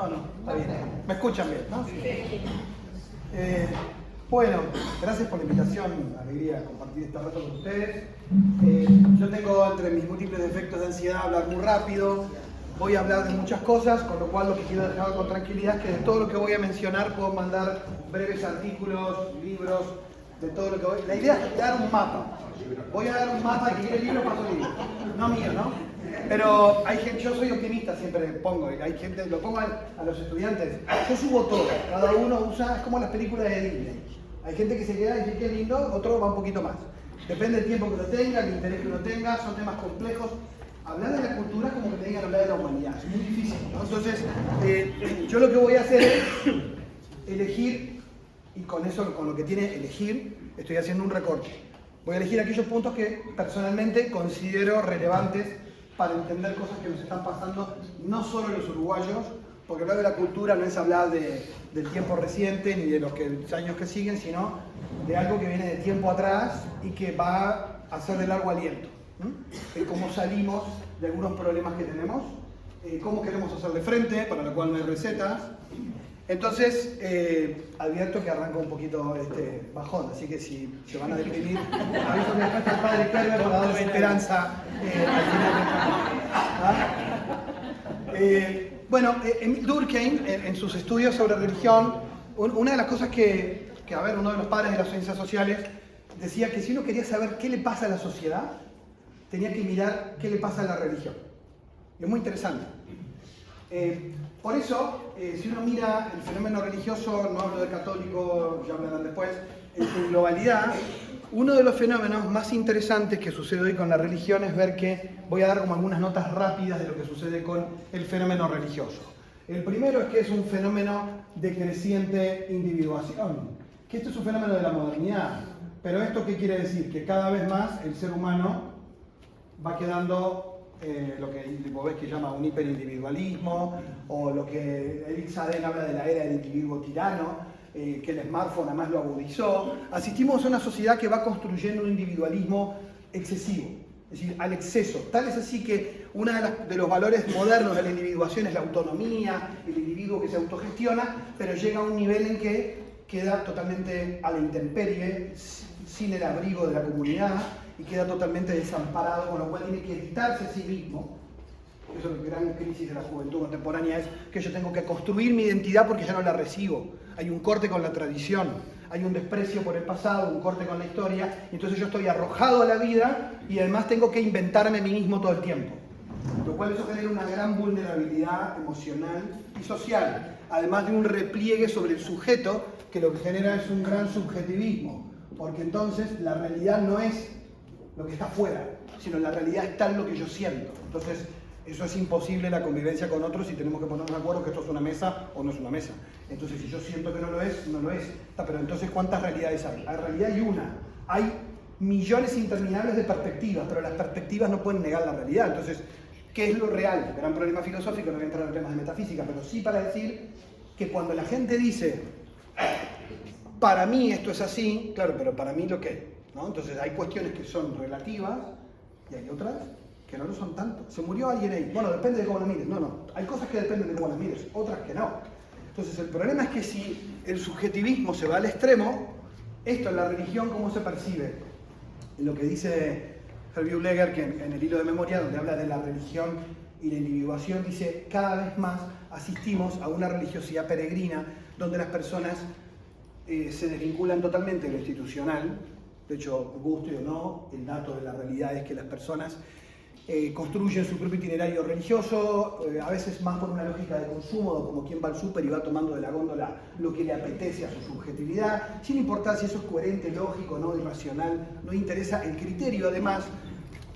No, está bien. Me escuchan bien, ¿no? Sí. Bueno, gracias por la invitación, alegría compartir este rato con ustedes. Yo tengo entre mis múltiples efectos de ansiedad hablar muy rápido, voy a hablar de muchas cosas, con lo cual lo que quiero dejar con tranquilidad es que de todo lo que voy a mencionar puedo mandar breves artículos, libros, de todo lo que voy. La idea es dar un mapa. Voy a dar un mapa de que quiere libro, paso libro. No mío, ¿no? Pero hay gente, yo soy optimista, siempre pongo, hay gente, lo pongo a los estudiantes, yo subo todo, cada uno usa, es como las películas de Disney. Hay gente que se queda y dice que lindo, otro va un poquito más. Depende del tiempo que uno tenga, el interés que uno tenga, son temas complejos. Hablar de la cultura es como que te digan hablar de la humanidad, es muy difícil, ¿no? Entonces, yo lo que voy a hacer es elegir, y con eso, con lo que tiene elegir, estoy haciendo un recorte. Voy a elegir aquellos puntos que personalmente considero relevantes para entender cosas que nos están pasando, no solo los uruguayos, porque hablar de la cultura no es hablar del tiempo reciente ni de los años que siguen, sino de algo que viene de tiempo atrás y que va a ser de largo aliento. Cómo salimos de algunos problemas que tenemos, cómo queremos hacerle frente, para lo cual no hay recetas. Entonces, advierto que arranco un poquito bajón, así que si se van a deprimir, aviso que después está el padre Kerber para darles esperanza al final. Bueno, Emil Durkheim, en sus estudios sobre religión, una de las cosas que uno de los padres de las ciencias sociales decía que si uno quería saber qué le pasa a la sociedad, tenía que mirar qué le pasa a la religión. Y es muy interesante. Por eso, si uno mira el fenómeno religioso, no hablo de católico, ya hablarán después, en su globalidad, uno de los fenómenos más interesantes que sucede hoy con la religión es ver que, voy a dar como algunas notas rápidas de lo que sucede con el fenómeno religioso. El primero es que es un fenómeno de creciente individuación, que esto es un fenómeno de la modernidad. Pero ¿esto qué quiere decir? Que cada vez más el ser humano va quedando lo que Lipovetsky llama un hiperindividualismo, o lo que Eric Saden habla de la era del individuo tirano, que el smartphone además lo agudizó. Asistimos a una sociedad que va construyendo un individualismo excesivo, es decir, al exceso. Tal es así que uno de los valores modernos de la individuación es la autonomía, el individuo que se autogestiona, pero llega a un nivel en que queda totalmente a la intemperie, sin el abrigo de la comunidad, y queda totalmente desamparado, con lo cual tiene que editarse a sí mismo. Eso es la gran crisis de la juventud contemporánea, es que yo tengo que construir mi identidad porque ya no la recibo. Hay un corte con la tradición, hay un desprecio por el pasado, un corte con la historia, y entonces yo estoy arrojado a la vida y además tengo que inventarme a mí mismo todo el tiempo. Lo cual eso genera una gran vulnerabilidad emocional y social, además de un repliegue sobre el sujeto, que lo que genera es un gran subjetivismo, porque entonces la realidad no es lo que está afuera, sino la realidad está en lo que yo siento. Entonces, eso es imposible la convivencia con otros y tenemos que ponernos de acuerdo que esto es una mesa o no es una mesa. Entonces, si yo siento que no lo es, no lo es. Pero entonces, ¿cuántas realidades hay? En realidad hay una. Hay millones interminables de perspectivas, pero las perspectivas no pueden negar la realidad. Entonces, ¿qué es lo real? Gran problema filosófico, no voy a entrar en temas de metafísica, pero sí para decir que cuando la gente dice, para mí esto es así, claro, pero para mí lo que, ¿no? Entonces hay cuestiones que son relativas y hay otras que no lo son tanto. Se murió alguien ahí, bueno, depende de cómo lo mires. No, hay cosas que dependen de cómo las mires, otras que no. Entonces el problema es que si el subjetivismo se va al extremo, esto en la religión, ¿cómo se percibe? Lo que dice Hervé Uleger, que en el hilo de memoria, donde habla de la religión y la individuación, dice, cada vez más asistimos a una religiosidad peregrina, donde las personas se desvinculan totalmente de lo institucional. De hecho, guste o no, el dato de la realidad es que las personas construyen su propio itinerario religioso, a veces más por una lógica de consumo, como quien va al súper y va tomando de la góndola lo que le apetece a su subjetividad, sin importar si eso es coherente, lógico, no irracional, no interesa el criterio, además,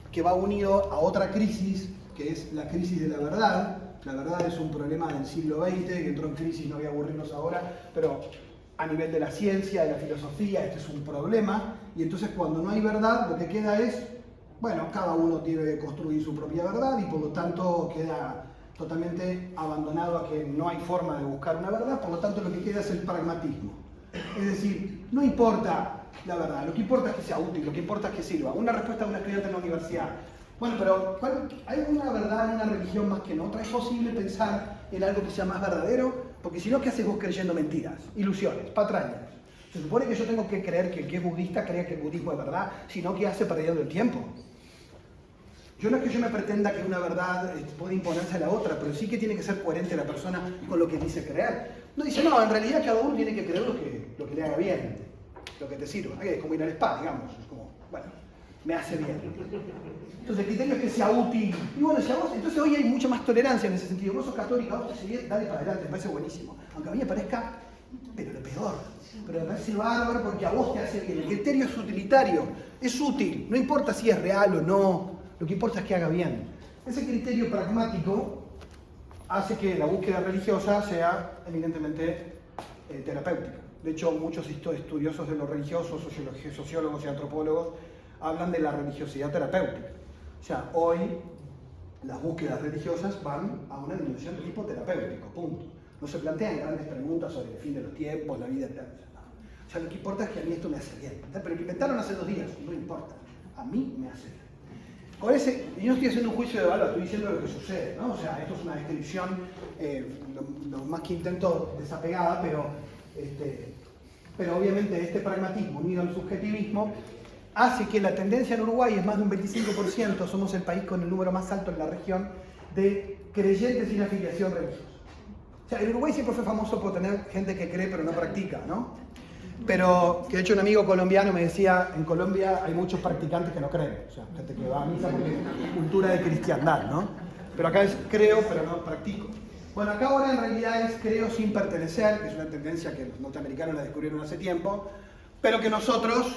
que va unido a otra crisis, que es la crisis de la verdad. La verdad es un problema del siglo XX, que entró en crisis, no voy a aburrirnos ahora, pero a nivel de la ciencia, de la filosofía, este es un problema, y entonces cuando no hay verdad, lo que queda es, bueno, cada uno tiene que construir su propia verdad y por lo tanto queda totalmente abandonado a que no hay forma de buscar una verdad, por lo tanto lo que queda es el pragmatismo. Es decir, no importa la verdad, lo que importa es que sea útil, lo que importa es que sirva. Una respuesta de un estudiante en la universidad. Bueno, pero ¿hay una verdad en una religión más que en otra? ¿Es posible pensar en algo que sea más verdadero, porque si no, ¿qué haces vos creyendo mentiras, ilusiones, patrañas? Se supone que yo tengo que creer que el que es budista crea que el budismo es verdad, sino que hace perdiendo el tiempo. Yo no es que yo me pretenda que una verdad puede imponerse a la otra, pero sí que tiene que ser coherente la persona con lo que dice creer. No dice, no, en realidad cada uno tiene que creer lo que le haga bien, lo que te sirva. Es como ir al spa, digamos. Es como, bueno, me hace bien. Entonces el criterio es que sea útil. Y bueno, si a vos, entonces hoy hay mucha más tolerancia en ese sentido. Vos sos católica, vos te hace bien, dale para adelante, me parece buenísimo. Aunque a mí me parezca, pero lo peor. Pero me parece bárbaro porque a vos te hace bien. El criterio es utilitario, es útil. No importa si es real o no, lo que importa es que haga bien. Ese criterio pragmático hace que la búsqueda religiosa sea eminentemente terapéutica. De hecho, muchos estudiosos de lo religioso, sociólogos y antropólogos, hablan de la religiosidad terapéutica. O sea, hoy las búsquedas religiosas van a una dimensión de tipo terapéutico, punto. No se plantean grandes preguntas sobre el fin de los tiempos, la vida eterna. O sea, lo que importa es que a mí esto me hace bien. Pero lo inventaron hace 2 días, no importa. A mí me hace bien. Con ese, yo no estoy haciendo un juicio de valor, estoy diciendo lo que sucede, ¿no? O sea, esto es una descripción, lo más que intento desapegada, pero obviamente este pragmatismo unido al subjetivismo hace que la tendencia en Uruguay es más de un 25%, somos el país con el número más alto en la región de creyentes sin afiliación religiosa. O sea, el Uruguay siempre fue famoso por tener gente que cree pero no practica, ¿no? Pero, que de hecho un amigo colombiano me decía, en Colombia hay muchos practicantes que no creen, o sea, gente que va a misa porque es cultura de cristiandad, ¿no? Pero acá es creo pero no practico. Bueno, acá ahora en realidad es creo sin pertenecer, que es una tendencia que los norteamericanos la descubrieron hace tiempo, pero que nosotros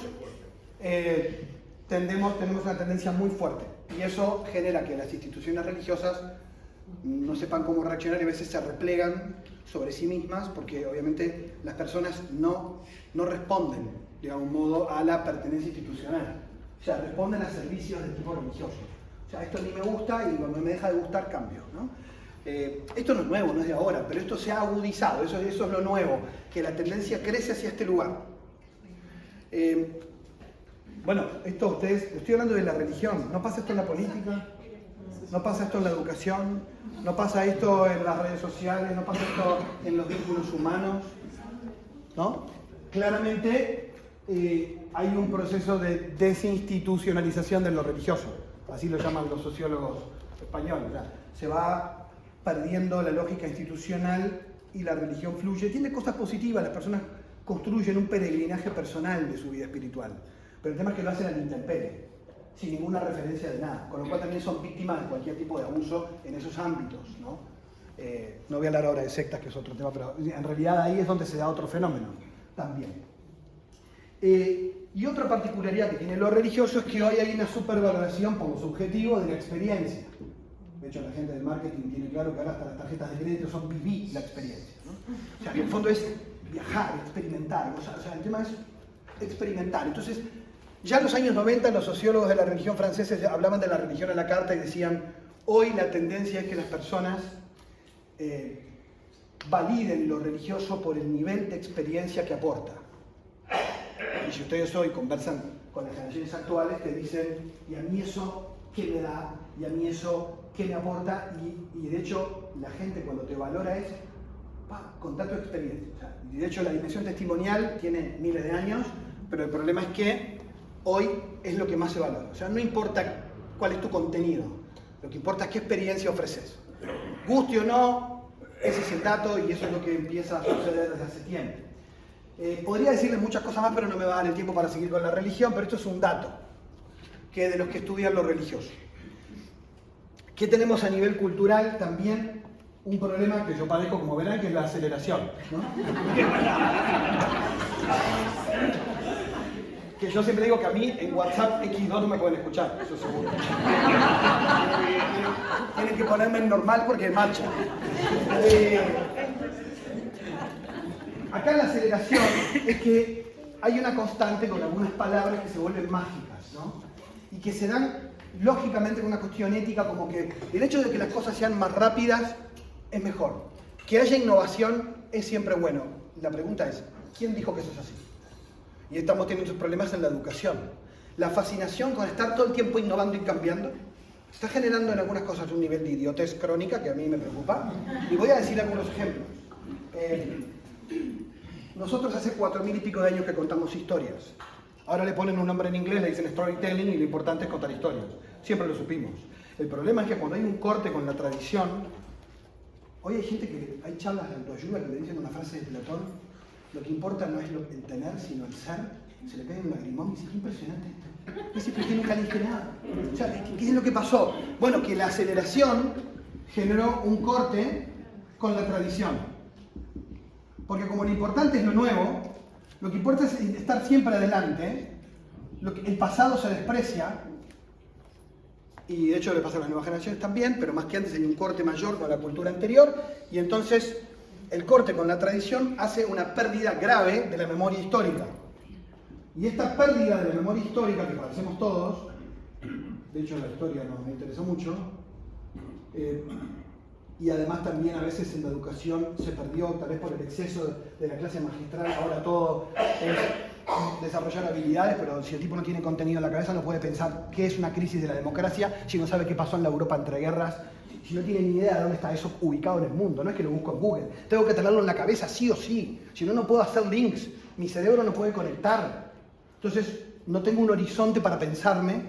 tenemos una tendencia muy fuerte. Y eso genera que las instituciones religiosas no sepan cómo reaccionar y a veces se replegan sobre sí mismas porque obviamente las personas no responden, de algún modo, a la pertenencia institucional. O sea, responden a servicios de tipo religioso. O sea, esto ni me gusta y cuando me deja de gustar cambio, ¿no? Esto no es nuevo, no es de ahora, pero esto se ha agudizado, eso es lo nuevo, que la tendencia crece hacia este lugar. Bueno, esto ustedes, estoy hablando de la religión, ¿no pasa esto en la política? ¿No pasa esto en la educación? ¿No pasa esto en las redes sociales? ¿No pasa esto en los vínculos humanos? ¿No? Claramente hay un proceso de desinstitucionalización de lo religioso, así lo llaman los sociólogos españoles. O sea, se va perdiendo la lógica institucional y la religión fluye. Tiene cosas positivas, las personas construyen un peregrinaje personal de su vida espiritual, pero el tema es que lo hacen a la intemperie, sin ninguna referencia de nada, con lo cual también son víctimas de cualquier tipo de abuso en esos ámbitos, ¿no? No voy a hablar ahora de sectas, que es otro tema, pero en realidad ahí es donde se da otro fenómeno también. Y otra particularidad que tiene lo religioso es que hoy hay una supervaloración por lo subjetivo de la experiencia. De hecho, la gente del marketing tiene claro que ahora hasta las tarjetas de crédito son vivir la experiencia, ¿no? O sea, que en el fondo es viajar, experimentar, o sea, el tema es experimentar. Entonces, ya en los años 90 los sociólogos de la religión franceses hablaban de la religión a la carta y decían, hoy la tendencia es que las personas validen lo religioso por el nivel de experiencia que aporta. Y si ustedes hoy conversan con las generaciones actuales, te dicen, ¿y a mí eso qué me da? ¿Y a mí eso qué me aporta? Y de hecho, la gente cuando te valora es, contar tu experiencia. O sea, y de hecho, la dimensión testimonial tiene miles de años, pero el problema es que hoy es lo que más se valora. O sea, no importa cuál es tu contenido, lo que importa es qué experiencia ofreces. Guste o no, ese es el dato y eso es lo que empieza a suceder desde hace tiempo. Podría decirles muchas cosas más, pero no me va a dar el tiempo para seguir con la religión, pero esto es un dato que de los que estudian lo religioso. ¿Qué tenemos a nivel cultural? También un problema que yo padezco, como verán, que es la aceleración, ¿no? Que yo siempre digo que a mí en WhatsApp X2 no me pueden escuchar, eso seguro. Tienen que ponerme en normal porque marcha. Acá la aceleración es que hay una constante con algunas palabras que se vuelven mágicas, ¿no? Y que se dan lógicamente con una cuestión ética, como que el hecho de que las cosas sean más rápidas es mejor. Que haya innovación es siempre bueno. La pregunta es, ¿quién dijo que eso es así? Y estamos teniendo esos problemas en la educación. La fascinación con estar todo el tiempo innovando y cambiando Está generando en algunas cosas un nivel de idiotez crónica que a mí me preocupa. Y voy a decir algunos ejemplos. Nosotros hace 4000 y pico de años que contamos historias. Ahora le ponen un nombre en inglés, le dicen storytelling y lo importante es contar historias. Siempre lo supimos. El problema es que cuando hay un corte con la tradición, hoy hay gente que, hay charlas de autoayuda que le dicen una frase de Platón, lo que importa no es el tener, sino el ser. Se le cae un lagrimón y dice, qué impresionante esto. Ese que nunca le dije nada. O sea, ¿qué es lo que pasó? Bueno, que la aceleración generó un corte con la tradición. Porque como lo importante es lo nuevo, lo que importa es estar siempre adelante, el pasado se desprecia, y de hecho le pasa a las nuevas generaciones también, pero más que antes hay un corte mayor con la cultura anterior, y entonces el corte con la tradición hace una pérdida grave de la memoria histórica. Y esta pérdida de la memoria histórica que padecemos todos, de hecho la historia nos interesó mucho, y además también a veces en la educación se perdió, tal vez por el exceso de la clase magistral, ahora todo es desarrollar habilidades, pero si el tipo no tiene contenido en la cabeza no puede pensar qué es una crisis de la democracia, si no sabe qué pasó en la Europa entre guerras, si no tiene ni idea de dónde está eso ubicado en el mundo. No es que lo busco en Google, tengo que tenerlo en la cabeza sí o sí, si no, no puedo hacer links, mi cerebro no puede conectar. Entonces no tengo un horizonte para pensarme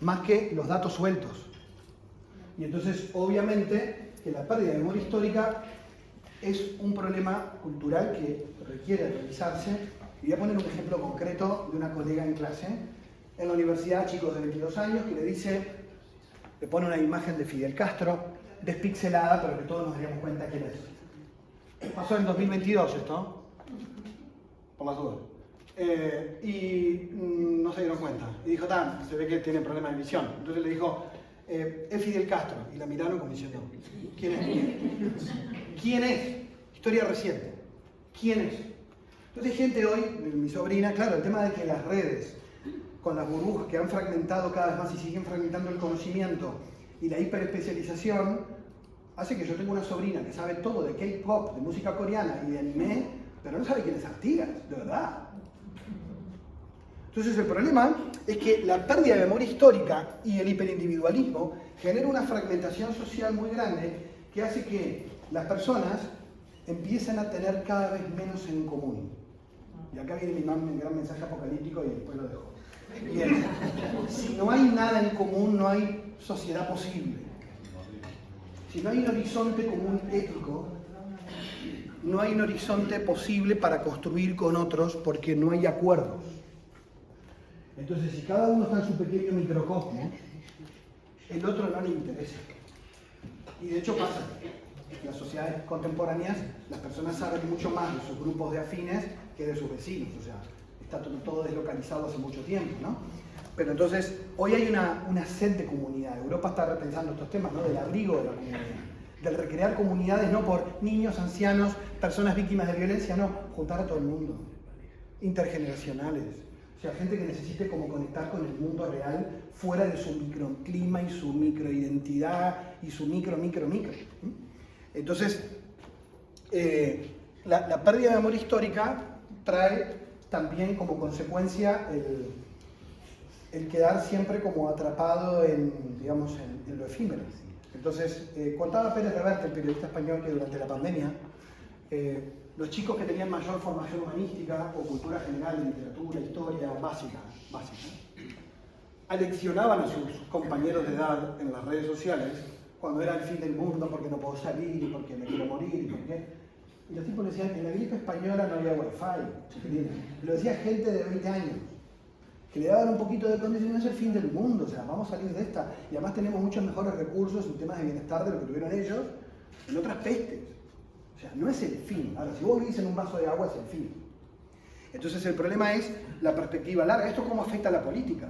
más que los datos sueltos. Y entonces obviamente que la pérdida de memoria histórica es un problema cultural que requiere revisarse. Y voy a poner un ejemplo concreto de una colega en clase, en la universidad, chicos de 22 años, que le pone una imagen de Fidel Castro, despixelada, pero que todos nos daríamos cuenta quién es. Pasó en 2022 esto, por las dudas. Y no se dieron cuenta. Y dijo, se ve que tiene problemas de visión. Entonces le dijo, es Fidel Castro. Y la miraron como diciendo, ¿quién es? ¿Quién es? Historia reciente. ¿Quién es? Entonces hay gente hoy, mi sobrina, claro, el tema de que las redes, con las burbujas que han fragmentado cada vez más y siguen fragmentando el conocimiento y la hiperespecialización, hace que yo tenga una sobrina que sabe todo de K-pop, de música coreana y de anime, pero no sabe quién es Artigas, de verdad. Entonces el problema es que la pérdida de memoria histórica y el hiperindividualismo genera una fragmentación social muy grande que hace que las personas empiecen a tener cada vez menos en común. Y acá viene mi gran mensaje apocalíptico y después lo dejo. Bien, si no hay nada en común, no hay sociedad posible. Si no hay un horizonte común ético, no hay un horizonte posible para construir con otros porque no hay acuerdos. Entonces, si cada uno está en su pequeño microcosmo, el otro no le interesa. Y de hecho pasa. En las sociedades contemporáneas, las personas saben mucho más de sus grupos de afines que de sus vecinos. O sea, está todo deslocalizado hace mucho tiempo, ¿no? Pero entonces, hoy hay una sed de comunidad. Europa está repensando estos temas, ¿no? Del abrigo de la comunidad. Del recrear comunidades no por niños, ancianos, personas víctimas de violencia, no. Juntar a todo el mundo. Intergeneracionales. O sea, gente que necesite como conectar con el mundo real fuera de su microclima y su microidentidad y su micro. Entonces, la pérdida de memoria histórica trae también como consecuencia el quedar siempre como atrapado en lo efímero. Entonces, contaba Pérez Reverte, el periodista español, que durante la pandemia, los chicos que tenían mayor formación humanística o cultura general de literatura, historia básica, aleccionaban a sus compañeros de edad en las redes sociales cuando era el fin del mundo, porque no puedo salir, porque me quiero morir, y los tipos le decían, en la gripe española no había wifi. Lo decía gente de 20 años, que le daban un poquito de condición, no es el fin del mundo, o sea, vamos a salir de esta. Y además tenemos muchos mejores recursos en temas de bienestar de lo que tuvieron ellos en otras pestes. O sea, no es el fin. Ahora, si vos vivís en un vaso de agua, es el fin. Entonces el problema es la perspectiva larga. ¿Esto cómo afecta a la política?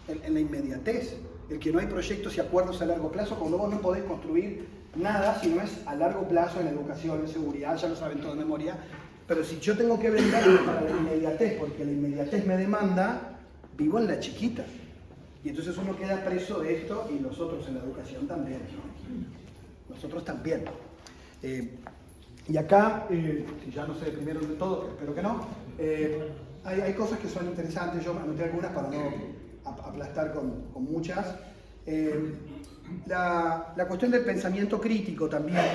En la inmediatez. El que no hay proyectos y acuerdos a largo plazo, cuando vos no podés construir nada si no es a largo plazo en educación, en seguridad, ya lo saben todo de memoria. Pero si yo tengo que venderme para la inmediatez, porque la inmediatez me demanda, vivo en la chiquita. Y entonces uno queda preso de esto y nosotros en la educación también, ¿no? Nosotros también. Y acá, ya no sé primero de todo, espero que no, hay cosas que son interesantes, yo anoté algunas para no aplastar con muchas. La cuestión del pensamiento crítico también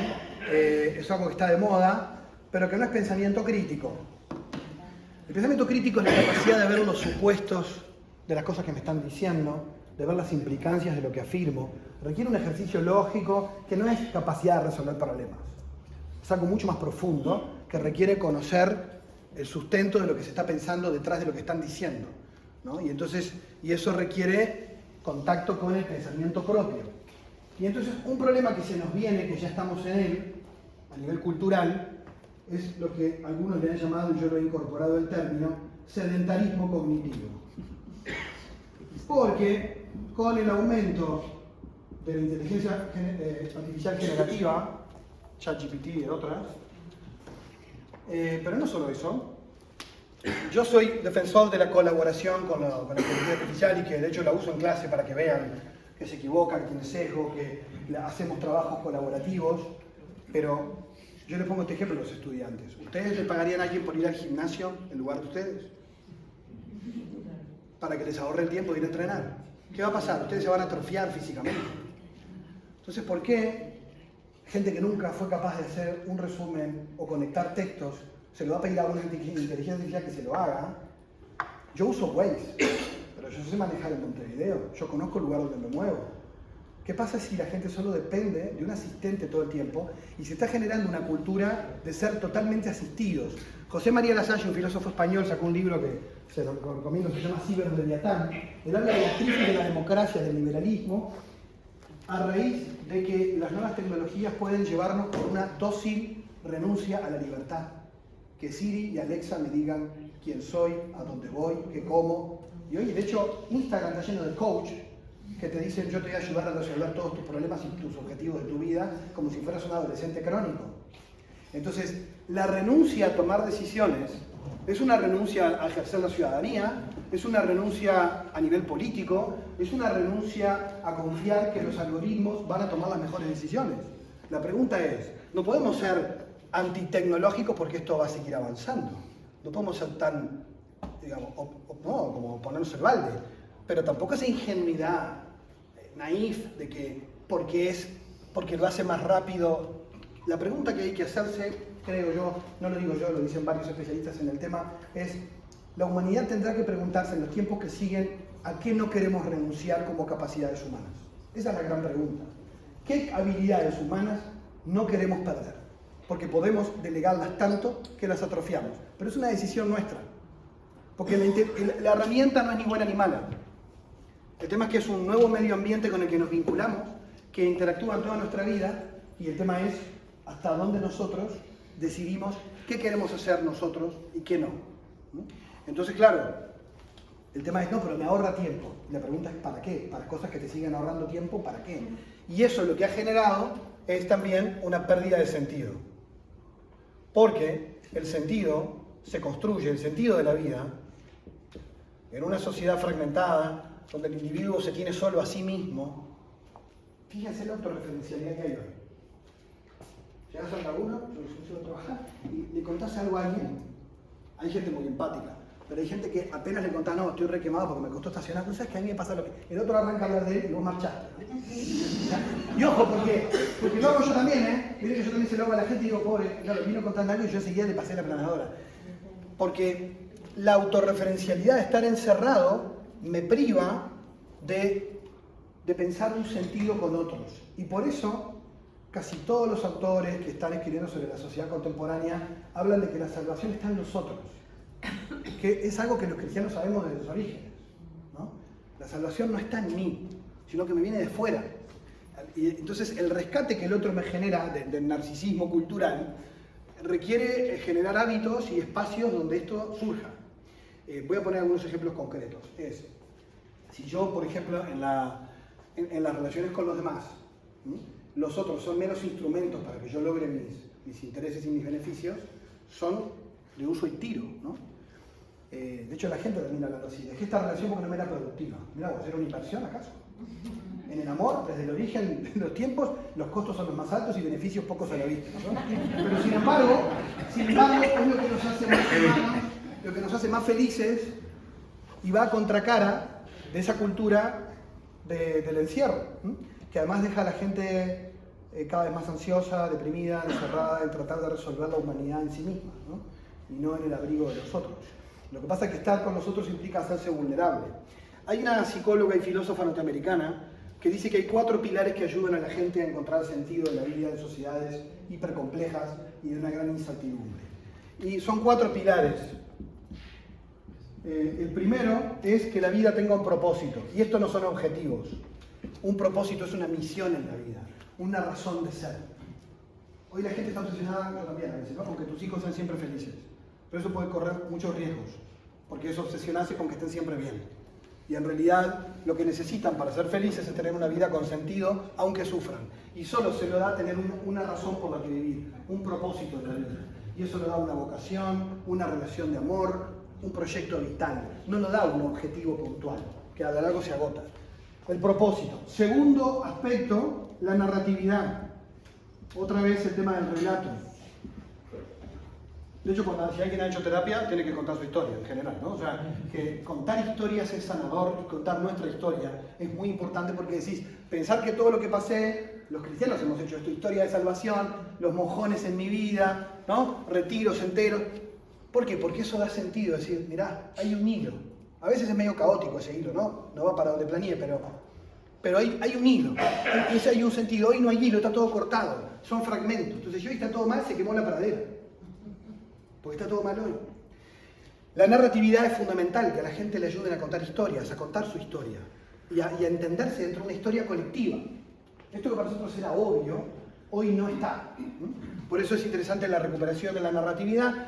es algo que está de moda, pero que no es pensamiento crítico. El pensamiento crítico es la capacidad de ver los supuestos de las cosas que me están diciendo, de ver las implicancias de lo que afirmo. Requiere un ejercicio lógico que no es capacidad de resolver problemas. Es algo mucho más profundo que requiere conocer el sustento de lo que se está pensando detrás de lo que están diciendo, ¿no? Y eso requiere contacto con el pensamiento propio. Y entonces un problema que se nos viene, que ya estamos en él, a nivel cultural, es lo que algunos le han llamado, y yo lo he incorporado el término, sedentarismo cognitivo. Porque con el aumento de la inteligencia artificial generativa, ChatGPT y otras, pero no solo eso, yo soy defensor de la colaboración con la inteligencia artificial y que de hecho la uso en clase para que vean que se equivocan, que tiene sesgo, que hacemos trabajos colaborativos, pero yo les pongo este ejemplo a los estudiantes. ¿Ustedes le pagarían a alguien por ir al gimnasio en lugar de ustedes? Para que les ahorre el tiempo de ir a entrenar. ¿Qué va a pasar? Ustedes se van a atrofiar físicamente. Entonces, ¿por qué gente que nunca fue capaz de hacer un resumen o conectar textos se lo va a pedir a una inteligencia artificial que se lo haga? Yo uso Waze, pero yo sé manejar en Montevideo, yo conozco el lugar donde me muevo. ¿Qué pasa si la gente solo depende de un asistente todo el tiempo y se está generando una cultura de ser totalmente asistidos? José María Lasalle, un filósofo español, sacó un libro que se lo recomiendo, se llama Ciberleviatán. Él habla de la crisis de la democracia, del liberalismo, a raíz de que las nuevas tecnologías pueden llevarnos por una dócil renuncia a la libertad. Que Siri y Alexa me digan quién soy, a dónde voy, qué como. Y hoy, de hecho, Instagram está lleno de coach que te dicen yo te voy a ayudar a resolver todos tus problemas y tus objetivos de tu vida como si fueras un adolescente crónico. Entonces, la renuncia a tomar decisiones es una renuncia a ejercer la ciudadanía, es una renuncia a nivel político, es una renuncia a confiar que los algoritmos van a tomar las mejores decisiones. La pregunta es, no podemos ser antitecnológicos porque esto va a seguir avanzando. No podemos ser tan, digamos, no, como ponernos el balde, pero tampoco esa ingenuidad naif de que porque lo hace más rápido. La pregunta que hay que hacerse, creo yo, no lo digo yo, lo dicen varios especialistas en el tema, es la humanidad tendrá que preguntarse en los tiempos que siguen a qué no queremos renunciar como capacidades humanas. Esa es la gran pregunta. ¿Qué habilidades humanas no queremos perder? Porque podemos delegarlas tanto que las atrofiamos. Pero es una decisión nuestra. Porque la herramienta no es ni buena ni mala. El tema es que es un nuevo medio ambiente con el que nos vinculamos, que interactúa en toda nuestra vida, y el tema es hasta dónde nosotros decidimos qué queremos hacer nosotros y qué no. Entonces, claro, el tema es, no, pero me ahorra tiempo. Y la pregunta es, ¿para qué? Para cosas que te siguen ahorrando tiempo, ¿para qué? Y eso lo que ha generado es también una pérdida de sentido. Porque el sentido se construye, el sentido de la vida, en una sociedad fragmentada, donde el individuo se tiene solo a sí mismo. Fíjense la autorreferencialidad que hay hoy. Llegas al laburo, yo a trabajar, y le contás algo a alguien. Hay gente muy empática, pero hay gente que apenas le contás, no, estoy re quemado porque me costó estacionar. ¿Tú sabes que a mí me pasa lo que...? El otro arranca a hablar de él y vos marchaste, ¿no? Y ojo, porque lo hago yo también, ¿eh? Miren que yo también se lo hago a la gente y digo, pobre, claro, vino contando algo y yo enseguida le pasé la planadora. Porque la autorreferencialidad de estar encerrado me priva de pensar un sentido con otros. Y por eso, casi todos los autores que están escribiendo sobre la sociedad contemporánea hablan de que la salvación está en nosotros. Que es algo que los cristianos sabemos desde sus orígenes, ¿no? La salvación no está en mí, sino que me viene de fuera. Y entonces el rescate que el otro me genera del narcisismo cultural requiere generar hábitos y espacios donde esto surja. Voy a poner algunos ejemplos concretos. Si yo, por ejemplo, en las relaciones con los demás, los otros son meros instrumentos para que yo logre mis intereses y mis beneficios, son de uso y tiro, ¿no? De hecho, la gente termina hablando así, dejé esta relación porque no me era productiva. Mira, ¿vos era una inversión acaso? En el amor, desde el origen de los tiempos, los costos son los más altos y beneficios pocos a la vista, ¿no? Pero sin embargo, es lo que nos hace más humanos, lo que nos hace más felices y va a contracara de esa cultura del encierro, que además deja a la gente cada vez más ansiosa, deprimida, encerrada en tratar de resolver la humanidad en sí misma, ¿no? Y no en el abrigo de los otros. Lo que pasa es que estar con los otros implica hacerse vulnerable. Hay una psicóloga y filósofa norteamericana que dice que hay 4 pilares que ayudan a la gente a encontrar sentido en la vida de sociedades hipercomplejas y de una gran incertidumbre. Y son 4 pilares. El primero es que la vida tenga un propósito, y esto no son objetivos. Un propósito es una misión en la vida, una razón de ser. Hoy la gente está obsesionada, yo también a veces, ¿no?, con que tus hijos sean siempre felices. Pero eso puede correr muchos riesgos, porque es obsesionarse con que estén siempre bien. Y en realidad lo que necesitan para ser felices es tener una vida con sentido, aunque sufran. Y solo se lo da tener una razón por la que vivir, un propósito en la vida. Y eso lo da una vocación, una relación de amor, un proyecto vital. No lo da un objetivo puntual, que a lo largo se agota. El propósito. Segundo aspecto, la narratividad. Otra vez el tema del relato. De hecho, si alguien ha hecho terapia, tiene que contar su historia en general, ¿no? O sea, que contar historias es sanador, y contar nuestra historia es muy importante porque decís, pensar que todo lo que pasé, los cristianos hemos hecho esto, historia de salvación, los mojones en mi vida, ¿no? Retiros enteros. ¿Por qué? Porque eso da sentido, decir, mirá, hay un hilo. A veces es medio caótico ese hilo, ¿no? No va para donde planeé, pero hay un hilo. Hay un sentido. Hoy no hay hilo, está todo cortado, son fragmentos. Entonces, si hoy está todo mal, se quemó la pradera. Porque está todo mal hoy. La narratividad es fundamental, que a la gente le ayuden a contar historias, a contar su historia y a entenderse dentro de una historia colectiva. Esto que para nosotros era obvio, hoy no está. Por eso es interesante la recuperación de la narratividad.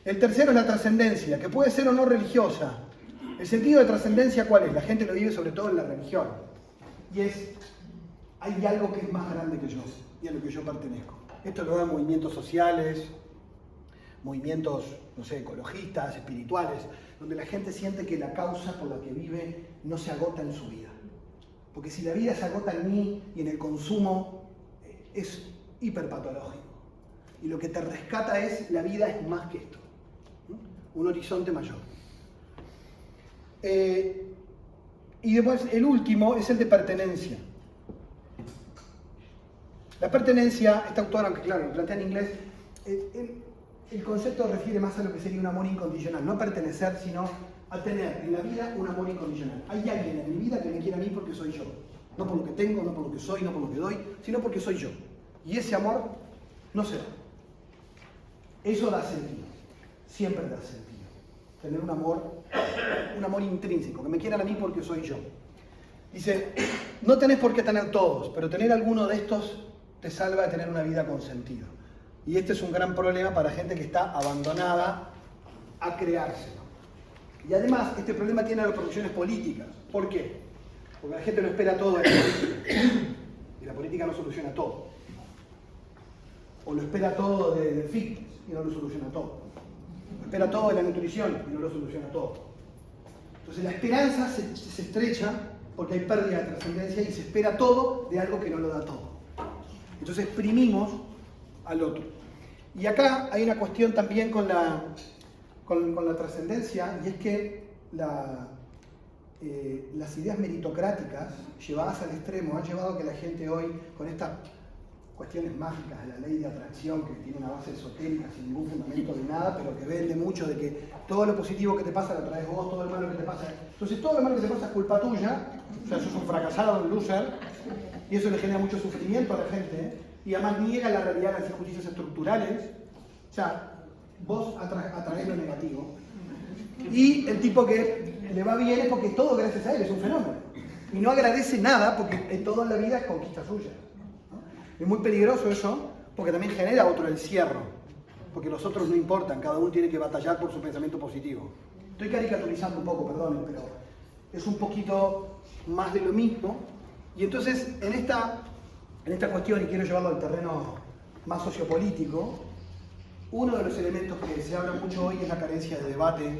El tercero es la trascendencia, que puede ser o no religiosa. El sentido de trascendencia, ¿cuál es? La gente lo vive sobre todo en la religión. Y hay algo que es más grande que yo y a lo que yo pertenezco. Esto lo dan movimientos sociales, movimientos, no sé, ecologistas, espirituales, donde la gente siente que la causa por la que vive no se agota en su vida. Porque si la vida se agota en mí y en el consumo, es hiperpatológico. Y lo que te rescata es, la vida es más que esto. Un horizonte mayor. Y después, el último es el de pertenencia. La pertenencia, esta autora, aunque claro, lo plantea en inglés, el concepto refiere más a lo que sería un amor incondicional, no a pertenecer, sino a tener en la vida un amor incondicional. Hay alguien en mi vida que me quiere a mí porque soy yo. No por lo que tengo, no por lo que soy, no por lo que doy, sino porque soy yo. Y ese amor no se va. Eso da sentido. Siempre da sentido. Tener un amor intrínseco, que me quieran a mí porque soy yo. Dice, no tenés por qué tener todos, pero tener alguno de estos te salva de tener una vida con sentido. Y este es un gran problema para gente que está abandonada a creárselo. Y además, este problema tiene repercusiones políticas. ¿Por qué? Porque la gente lo espera todo de la política. Y la política no soluciona todo. O lo espera todo del fitness y no lo soluciona todo. Lo espera todo de la nutrición y no lo soluciona todo. Entonces la esperanza se estrecha porque hay pérdida de trascendencia y se espera todo de algo que no lo da todo. Entonces exprimimos al otro. Y acá hay una cuestión también con la trascendencia, y es que las ideas meritocráticas llevadas al extremo han llevado a que la gente hoy, con estas cuestiones mágicas de la ley de atracción, que tiene una base esotérica sin ningún fundamento de nada, pero que vende mucho de que todo lo positivo que te pasa lo traes vos, todo lo malo que te pasa. Entonces todo lo malo que te pasa es culpa tuya, o sea, sos un fracasado, un loser, y eso le genera mucho sufrimiento a la gente, y además niega la realidad de las injusticias estructurales. O sea, vos atraes lo negativo. Y el tipo que le va bien es porque todo gracias a él, es un fenómeno. Y no agradece nada porque todo en la vida es conquista suya. Es muy peligroso eso, porque también genera otro encierro. Porque los otros no importan, cada uno tiene que batallar por su pensamiento positivo. Estoy caricaturizando un poco, perdonen, pero es un poquito más de lo mismo. Y entonces, en esta cuestión, y quiero llevarlo al terreno más sociopolítico, uno de los elementos que se habla mucho hoy es la carencia de debate,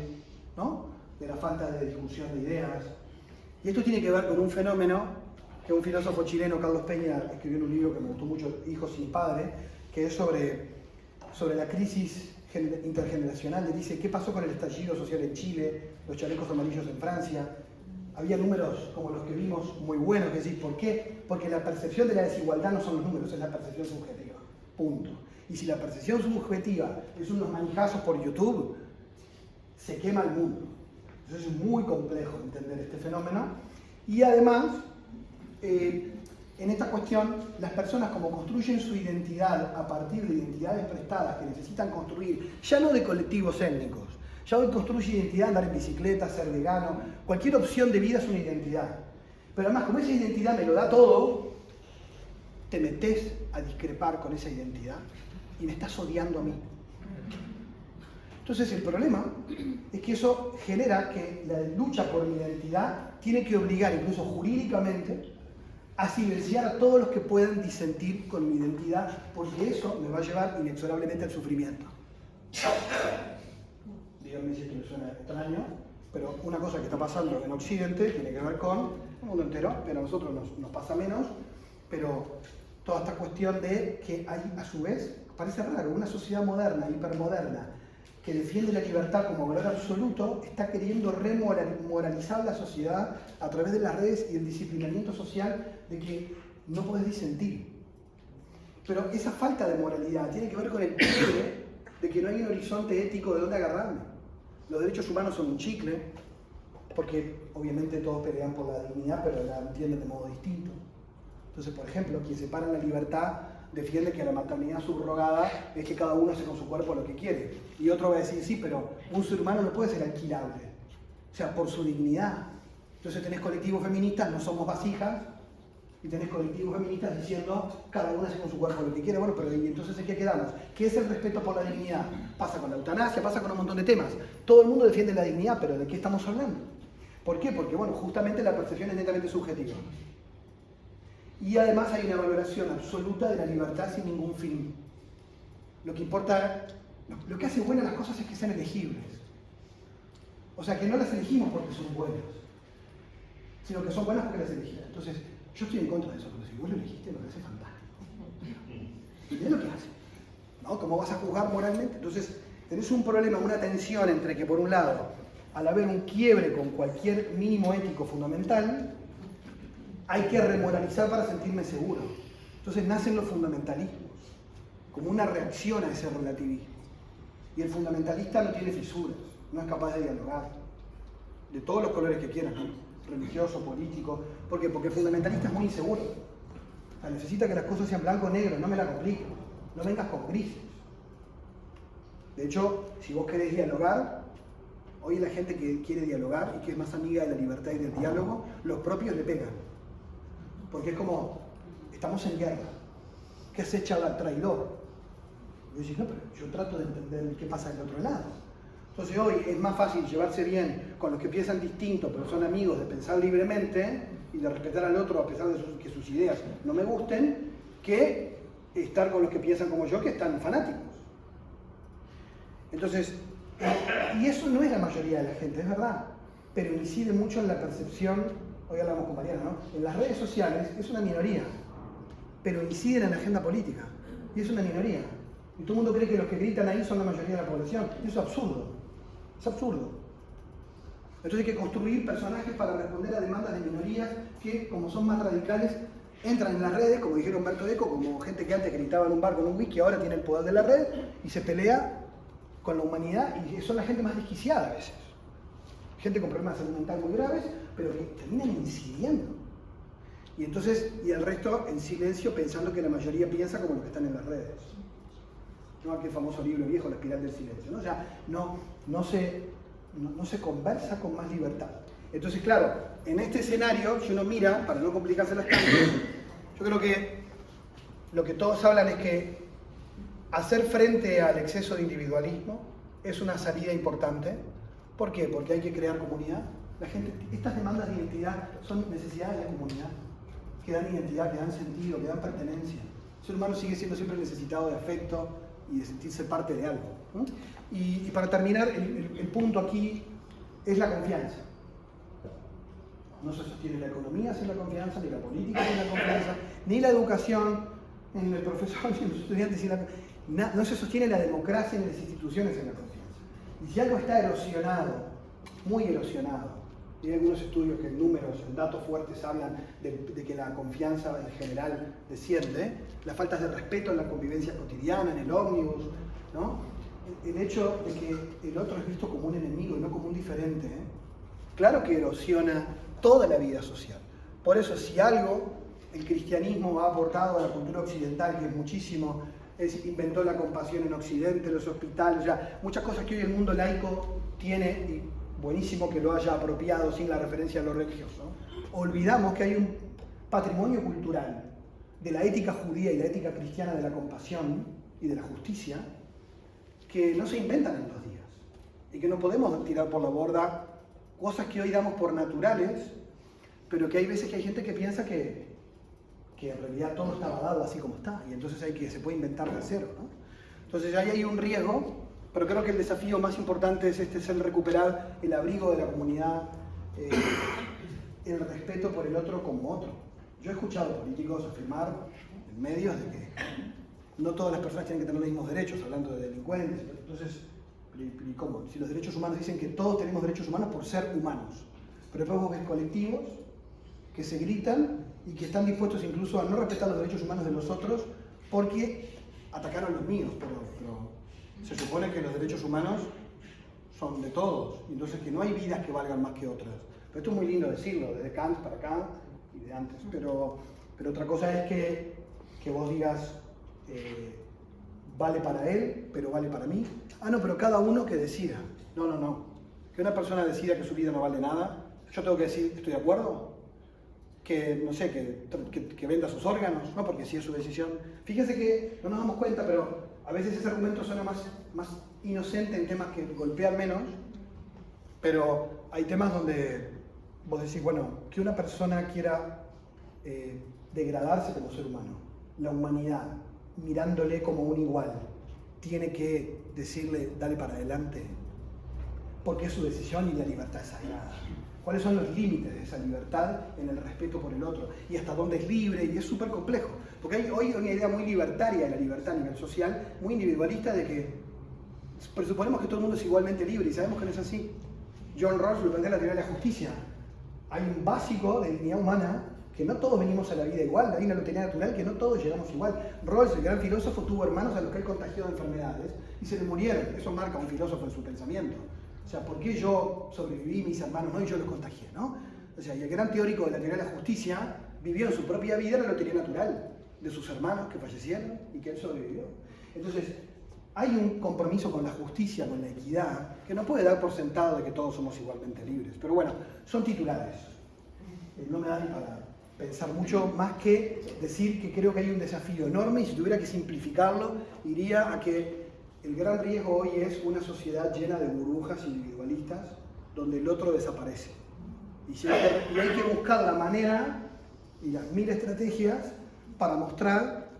¿no? De la falta de discusión de ideas. Y esto tiene que ver con un fenómeno que un filósofo chileno, Carlos Peña, escribió en un libro que me gustó mucho, Hijos sin padre, que es sobre la crisis intergeneracional. Le dice, ¿qué pasó con el estallido social en Chile, los chalecos amarillos en Francia? había números como los que vimos muy buenos, que decís, ¿por qué? Porque la percepción de la desigualdad no son los números, es la percepción subjetiva. Punto. Y si la percepción subjetiva es unos manijazos por YouTube, se quema el mundo. Entonces es muy complejo entender este fenómeno. Y además, en esta cuestión, las personas como construyen su identidad a partir de identidades prestadas que necesitan construir, ya no de colectivos étnicos, ya hoy construye identidad andar en bicicleta, ser vegano, cualquier opción de vida es una identidad. Pero además, como esa identidad me lo da todo, te metes a discrepar con esa identidad y me estás odiando a mí. Entonces el problema es que eso genera que la lucha por mi identidad tiene que obligar, incluso jurídicamente, a silenciar a todos los que puedan disentir con mi identidad, porque eso me va a llevar inexorablemente al sufrimiento. Díganme si esto me suena extraño, pero una cosa que está pasando en Occidente tiene que ver con el mundo entero, pero a nosotros nos pasa menos, pero toda esta cuestión de que hay, a su vez, parece raro, una sociedad moderna, hipermoderna, que defiende la libertad como valor absoluto, está queriendo remoralizar la sociedad a través de las redes y el disciplinamiento social de que no podés disentir. Pero esa falta de moralidad tiene que ver con el quiebre de que no hay un horizonte ético de dónde agarrarme. Los derechos humanos son un chicle, porque obviamente todos pelean por la dignidad, pero la entienden de modo distinto. Entonces, por ejemplo, quien separa la libertad defiende que la maternidad subrogada es que cada uno hace con su cuerpo lo que quiere. Y otro va a decir, sí, pero un ser humano no puede ser alquilable. O sea, por su dignidad. Entonces tenés colectivos feministas, no somos vasijas, y tenés colectivos feministas diciendo, cada uno hace con su cuerpo lo que quiere. Bueno, pero ¿y entonces en qué quedamos? ¿Qué es el respeto por la dignidad? Pasa con la eutanasia, pasa con un montón de temas. Todo el mundo defiende la dignidad, pero ¿de qué estamos hablando? ¿Por qué? Porque, bueno, justamente la percepción es netamente subjetiva. Y además hay una valoración absoluta de la libertad sin ningún fin. Lo que importa, lo que hace buenas las cosas es que sean elegibles. O sea, que no las elegimos porque son buenas, sino que son buenas porque las elegimos. Entonces, yo estoy en contra de eso, pero si vos lo elegiste, me parece fantástico. Y mirá lo que hace, ¿no? ¿Cómo vas a juzgar moralmente? Entonces, tenés un problema, una tensión entre que, por un lado, al haber un quiebre con cualquier mínimo ético fundamental, hay que remoralizar para sentirme seguro. Entonces nacen los fundamentalismos, como una reacción a ese relativismo. Y el fundamentalista no tiene fisuras, no es capaz de dialogar, de todos los colores que quieran, ¿no? Religioso, político. ¿Por qué? Porque el fundamentalista es muy inseguro. O sea, necesita que las cosas sean blanco o negro, no me la compliques, no vengas con grises. De hecho, si vos querés dialogar, hoy la gente que quiere dialogar y que es más amiga de la libertad y del diálogo, los propios le pegan. Porque es como, estamos en guerra, ¿qué se echa al traidor? Y yo digo, no, pero yo trato de entender qué pasa del otro lado. Entonces hoy es más fácil llevarse bien con los que piensan distinto, pero son amigos, de pensar libremente y de respetar al otro a pesar de que sus ideas no me gusten, que estar con los que piensan como yo, que están fanáticos. Entonces, y eso no es la mayoría de la gente, es verdad, pero incide mucho en la percepción. Hoy hablamos con Mariana, ¿no? En las redes sociales es una minoría, pero inciden en la agenda política, y es una minoría. Y todo el mundo cree que los que gritan ahí son la mayoría de la población. Y eso es absurdo. Es absurdo. Entonces hay que construir personajes para responder a demandas de minorías que, como son más radicales, entran en las redes, como dijeron Humberto Eco, como gente que antes gritaba en un bar con un whisky, ahora tiene el poder de la red y se pelea con la humanidad, y son la gente más desquiciada a veces. Gente con problemas de salud mental muy graves, pero que terminan incidiendo. Y entonces, y el resto en silencio, pensando que la mayoría piensa como los que están en las redes. ¿No? Aquel famoso libro viejo, La espiral del silencio. ¿No? O sea, no se conversa con más libertad. Entonces, claro, en este escenario, si uno mira, para no complicarse las cosas, yo creo que lo que todos hablan es que hacer frente al exceso de individualismo es una salida importante. ¿Por qué? Porque hay que crear comunidad. La gente, estas demandas de identidad son necesidades de la comunidad, que dan identidad, que dan sentido, que dan pertenencia. El ser humano sigue siendo siempre necesitado de afecto y de sentirse parte de algo, ¿no? Y para terminar, el punto aquí es la confianza. No se sostiene la economía sin la confianza, ni la política sin la confianza, ni la educación en el profesor ni en los estudiantes sin la no se sostiene la democracia ni las instituciones sin la confianza. Y si algo está erosionado, muy erosionado, Y hay algunos estudios que en números, en datos fuertes hablan de que la confianza en general desciende, las faltas de respeto en la convivencia cotidiana, en el ómnibus, ¿no? El hecho de que el otro es visto como un enemigo y no como un diferente, ¿eh? Claro que erosiona toda la vida social. Por eso, si algo el cristianismo ha aportado a la cultura occidental, que es muchísimo, inventó la compasión en Occidente, los hospitales, o sea, muchas cosas que hoy el mundo laico tiene, y buenísimo que lo haya apropiado sin la referencia a lo religioso. Olvidamos que hay un patrimonio cultural de la ética judía y la ética cristiana de la compasión y de la justicia que no se inventan en 2 días y que no podemos tirar por la borda cosas que hoy damos por naturales, pero que hay veces que hay gente que piensa que en realidad todo estaba dado así como está, y entonces se puede inventar de cero, ¿no? Entonces ahí hay un riesgo, pero creo que el desafío más importante es el recuperar el abrigo de la comunidad, el respeto por el otro como otro. Yo he escuchado políticos afirmar en medios de que no todas las personas tienen que tener los mismos derechos, hablando de delincuentes. Entonces, ¿y cómo? Si los derechos humanos dicen que todos tenemos derechos humanos por ser humanos, pero después vos ves colectivos que se gritan y que están dispuestos incluso a no respetar los derechos humanos de los otros porque atacaron los míos, pero se supone que los derechos humanos son de todos, entonces que no hay vidas que valgan más que otras. Pero esto es muy lindo decirlo, desde Kant para acá y de antes, pero otra cosa es que vos digas, vale para él, pero vale para mí. Ah, no, pero cada uno que decida. No. Que una persona decida que su vida no vale nada, yo tengo que decir, ¿estoy de acuerdo? Que, no sé, que venda sus órganos, no, porque sí es su decisión. Fíjense que no nos damos cuenta, pero a veces ese argumento suena más inocente en temas que golpean menos, pero hay temas donde vos decís, bueno, que una persona quiera degradarse como ser humano, la humanidad, mirándole como un igual, tiene que decirle, dale para adelante, porque es su decisión y la libertad es sagrada. ¿Cuáles son los límites de esa libertad en el respeto por el otro? Y hasta dónde es libre, y es súper complejo. Porque hay hoy una idea muy libertaria de la libertad a nivel social, muy individualista, de que presuponemos que todo el mundo es igualmente libre, y sabemos que no es así. John Rawls lo plantea en la teoría de la justicia. Hay un básico de dignidad humana, que no todos venimos a la vida igual, hay una lotería natural que no todos llegamos igual. Rawls, el gran filósofo, tuvo hermanos a los que él contagió de enfermedades, y se le murieron. Eso marca a un filósofo en su pensamiento. O sea, ¿por qué yo sobreviví, mis hermanos no, y yo los contagié, ¿no? O sea, y el gran teórico de la teoría de la justicia vivió en su propia vida la lotería natural de sus hermanos que fallecieron y que él sobrevivió. Entonces, hay un compromiso con la justicia, con la equidad, que no puede dar por sentado de que todos somos igualmente libres. Pero bueno, son titulares. No me da ni para pensar mucho más que decir que creo que hay un desafío enorme, y si tuviera que simplificarlo, iría a que el gran riesgo hoy es una sociedad llena de burbujas individualistas donde el otro desaparece. Y hay que buscar la manera y las 1000 estrategias para mostrar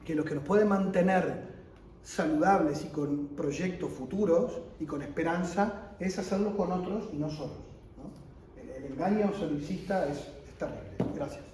que lo que nos puede mantener saludables y con proyectos futuros y con esperanza es hacerlo con otros y no solos, ¿no? El engaño solipsista es terrible. Gracias.